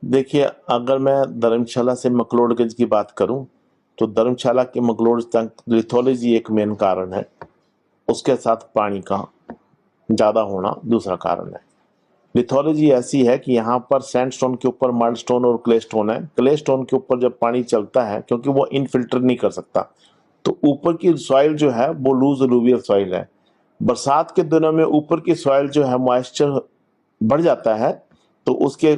देखिए, अगर मैं धर्मशाला से मकलोडगंज की बात करूं तो धर्मशाला के मकलोड तक लिथोलॉजी एक मेन कारण है, उसके साथ पानी का ज़्यादा होना दूसरा कारण है। लिथोलॉजी ऐसी है कि यहाँ पर सैंडस्टोन के ऊपर मड स्टोन और क्ले स्टोन है। क्ले स्टोन के ऊपर जब पानी चलता है, क्योंकि वो इनफिल्टर नहीं कर सकता, तो ऊपर की सॉइल जो है वो लूज अलूवियल सॉइल है। बरसात के दिनों में ऊपर की सॉइल जो है मॉइस्चर बढ़ जाता है, तो उसके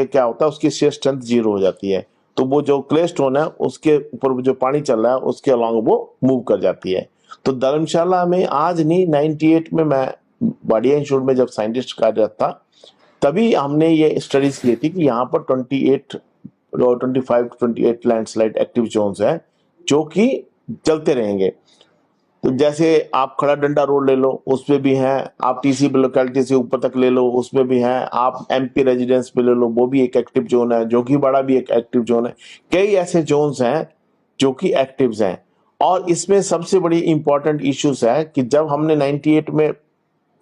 क्या होता है, उसकी शेयर स्ट्रेंथ जीरो हो जाती है। तो वो जो क्ले स्टोन है उसके ऊपर जो पानी चल रहा है उसके अलॉन्ग वो मूव कर जाती है। तो धर्मशाला में आज नहीं, 98 में मैं वाडिया इंस्टीट्यूट में जब साइंटिस्ट कार्यरत था, तभी हमने ये स्टडीज की थी कि यहाँ पर 25 लैंडस्लाइड एक्टिव जोन्स हैं जो कि चलते रहेंगे। तो जैसे आप खड़ा डंडा रोड ले लो, उसमें भी हैं, आप टीसी लोकेलिटी से ऊपर तक ले लो, उसमें भी हैं, आप एमपी रेजिडेंस पे ले लो, वो भी एक एक्टिव जोन है। जोगीबाड़ा भी एक एक्टिव जोन है। कई ऐसे जोन्स हैं जो कि एक्टिव्स हैं। और इसमें सबसे बड़ी इंपॉर्टेंट इश्यूज है कि जब हमने 98 में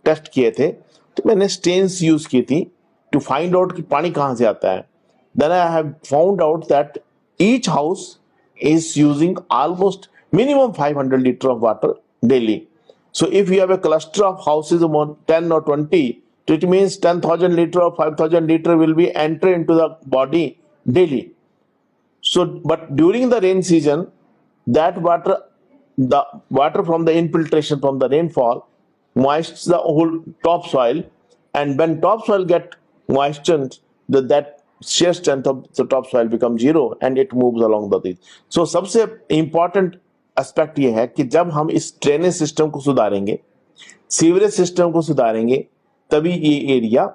टेस्ट किए थे तो मैंने स्टेन्स यूज की थी टू फाइंड आउट कि पानी कहां से आता है। Then I have found out that each house is using almost minimum 500 liter of water daily. So if you have a cluster of houses among 10 or 20, it means 10,000 liter or 5,000 liter will be enter into the body daily. So, but during the rain season, that water, the water from the infiltration from the rainfall, moists the whole topsoil, and when topsoil get moistened, that shear strength of the topsoil becomes zero and it moves along the thing. So सबसे important aspect ये है कि जब हम इस drainage system को सुधारेंगे, sewerage system को सुधारेंगे, तभी ये एरिया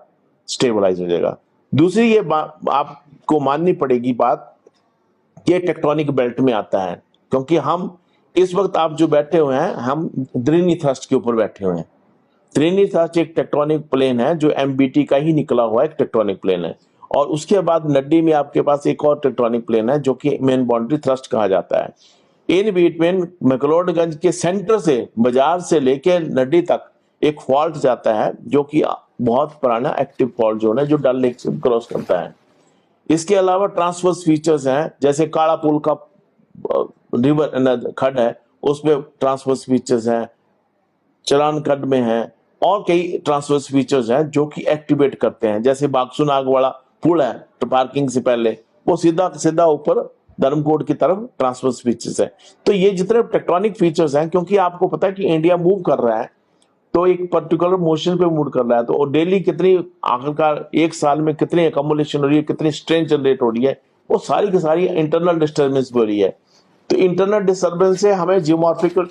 स्टेबलाइज हो जाएगा। दूसरी ये आपको माननी पड़ेगी बात, ये टेक्टोनिक बेल्ट में आता है, क्योंकि हम इस वक्त आप जो बैठे हुए हैं, हम द्रोणी थ्रस्ट के ऊपर बैठे हुए हैं। द्रोणी थ्रस्ट एक टेक्टोनिक प्लेन है जो एमबीटी का ही निकला हुआ एक टेक्टोनिक प्लेन है। और उसके बाद नड्डी में आपके पास एक और टेक्टोनिक प्लेन है जो कि मेन बाउंड्री थ्रस्ट कहा जाता है। इन बिटवीन मैक्लोडगंज के सेंटर से, बाजार से लेके नड्डी तक एक फॉल्ट जाता है जो कि बहुत पुराना एक्टिव फॉल्ट जोन है जो डल लेक से क्रॉस करता है। इसके अलावा ट्रांसवर्स फीचर्स हैं, जैसे काला पुल का रिवर खड है, उसमें ट्रांसवर्स फीचर्स हैं, चलान खड में है, और कई ट्रांसवर्स फीचर्स हैं जो कि एक्टिवेट करते हैं। जैसे बागसुनाग वाला पुल है, तो पार्किंग से पहले वो सीधा सीधा ऊपर धर्मकोट की तरफ ट्रांसवर्स फीचर्स है। तो ये जितने टेक्टोनिक फीचर्स हैं, क्योंकि आपको पता है कि इंडिया मूव कर रहा है, तो एक पर्टिकुलर मोशन पे मूव कर रहा है, तो डेली कितनी, आखिरकार एक साल में कितनी अकोमोडेशन हो रही है, कितनी स्ट्रेंथ जनरेट हो रही है, वो सारी की सारी इंटरनल डिस्टर्बेंस हो रही है। तो इंटरनल डिस्टर्बेंस से हमें जियोमॉर्फिकल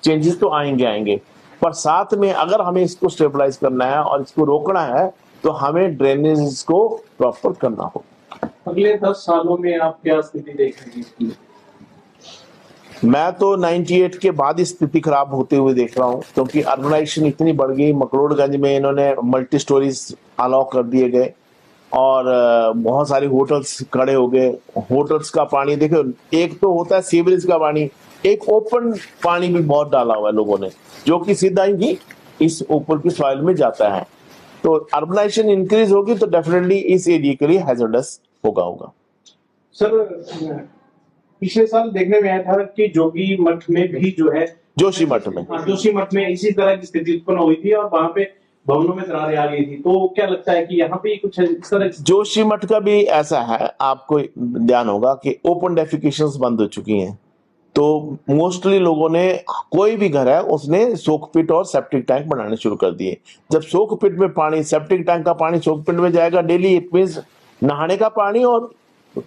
चेंजेस तो आएंगे, पर साथ में अगर हमें इसको स्टेबलाइज करना है और इसको रोकना है तो हमें ड्रेनेज को प्रॉपर करना होगा। अगले 10 सालों में आप क्या स्थिति देख रहे हैं? मैं तो 98 के बाद स्थिति खराब होते हुए देख रहा हूं, क्योंकि अर्बनाइजेशन इतनी बढ़ गई। मकलोडगंज में इन्होंने मल्टी स्टोरीज अलाउ कर दिए गए और बहुत सारे होटल्स खड़े हो गए। होटल्स का पानी देखो, एक तो होता है सीवरेज का पानी, एक ओपन पानी भी बहुत डाला हुआ है लोगों ने, जो कि सीधा ही इस ऊपर की सॉइल में जाता है। तो अर्बनाइजेशन इंक्रीज होगी तो डेफिनेटली इस एरिया के लिए हैजर्डस होगा। सर, पिछले साल देखने में आया था कि जोगी मठ में भी जो है, जोशीमठ में इसी तरह की स्थिति उत्पन्न हुई थी और वहां पे भवनों में दरारें आ गई थी। तो क्या लगता है कि यहाँ पे कुछ इस तरह? जोशीमठ का भी ऐसा है, आपको ध्यान होगा कि ओपन डेफिकेशंस बंद हो चुकी हैं। तो मोस्टली लोगों ने, कोई भी घर है उसने सोक पिट और सेप्टिक टैंक बनाने शुरू कर दिए। जब सोक पिट में पानी, सेप्टिक टैंक का पानी सोक पिट में जाएगा डेली, इट मींस नहाने का पानी और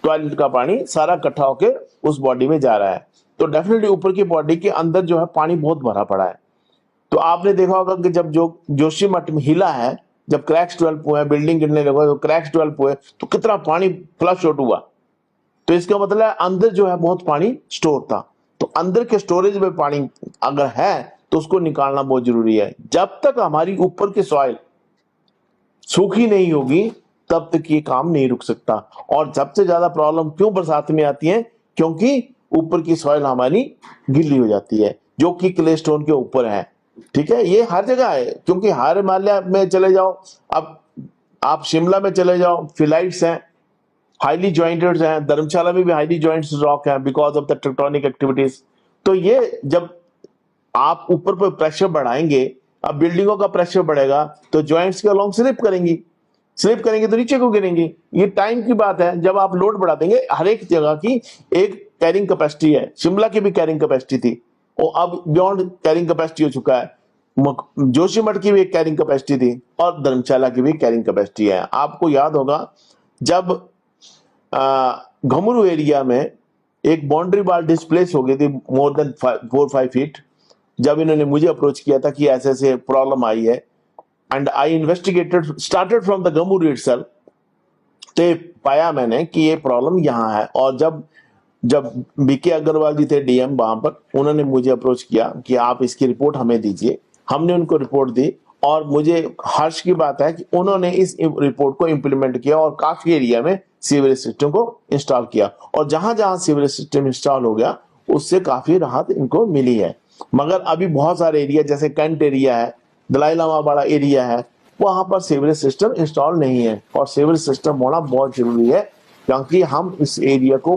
टॉयलेट का पानी सारा इकट्ठा होके उस बॉडी में जा रहा है। तो डेफिनेटली ऊपर की बॉडी के अंदर जो है पानी बहुत भरा पड़ा है। तो आपने देखा होगा कि जब जो जोशीमठ में हिला है, जब क्रैक्स डेवलप हुए, बिल्डिंग गिरने लगे, तो क्रैक्स डेवलप हुए, तो कितना पानी फ्लश आउट हुआ। तो इसका मतलब है अंदर जो है बहुत पानी स्टोर था। तो अंदर के स्टोरेज में पानी अगर है तो उसको निकालना बहुत जरूरी है। जब तक हमारी ऊपर की सॉइल सूखी नहीं होगी तब तक ये काम नहीं रुक सकता। और सबसे ज्यादा प्रॉब्लम क्यों बरसात में आती है? क्योंकि ऊपर की सॉइल हमारी गिल्ली हो जाती है, जो कि क्ले स्टोन के ऊपर है। ठीक है, ये हर जगह है, क्योंकि हर हिमालय में चले जाओ, अब आप शिमला में चले जाओ, फिलाइट्स हैं, हाईली जॉइंटेड हैं, धर्मशाला में भी हाईली जॉइंट्स रॉक है because of the tectonic activities. तो ये जब आप ऊपर पर प्रेशर बढ़ाएंगे, अब बिल्डिंगों का प्रेशर बढ़ेगा तो जॉइंट्स के अलोंग स्लिप करेंगे तो नीचे को गिरेंगी। ये टाइम की बात है, जब आप लोड बढ़ा देंगे। हर एक जगह की एक कैरिंग कैपेसिटी है, शिमला की भी कैरिंग कैपेसिटी थी, वो अब बियॉन्ड कैरिंग कैपेसिटी हो चुका है। जोशीमठ की भी एक कैरिंग कैपेसिटी थी और धर्मशाला की भी कैरिंग कैपेसिटी है। आपको याद होगा जब घुंगरू एरिया में एक बाउंड्री वॉल डिस्प्लेस हो गई थी मोर देन 4-5 फीट, जब इन्होंने मुझे अप्रोच किया था कि ऐसे ऐसे प्रॉब्लम आई है, and I investigated started from the घुंगरू इटसेल्फ। तो पाया मैंने कि ये प्रॉब्लम यहाँ है। और जब जब बीके अग्रवाल जी थे डीएम वहां पर, उन्होंने मुझे अप्रोच किया कि आप इसकी रिपोर्ट हमें दीजिए। हमने उनको रिपोर्ट दी और मुझे हर्ष की बात है कि उन्होंने इस रिपोर्ट को इंप्लीमेंट किया और काफी एरिया में सीवरेज सिस्टम को इंस्टॉल किया। और जहां जहां सीवरेज सिस्टम इंस्टॉल हो गया उससे काफी राहत इनको मिली है। मगर अभी बहुत सारे एरिया जैसे कैंट एरिया है, दलाई लामा वाला एरिया है, वहां पर सीवरेज सिस्टम इंस्टॉल नहीं है। और सीवरेज सिस्टम होना बहुत जरूरी है क्योंकि हम इस एरिया को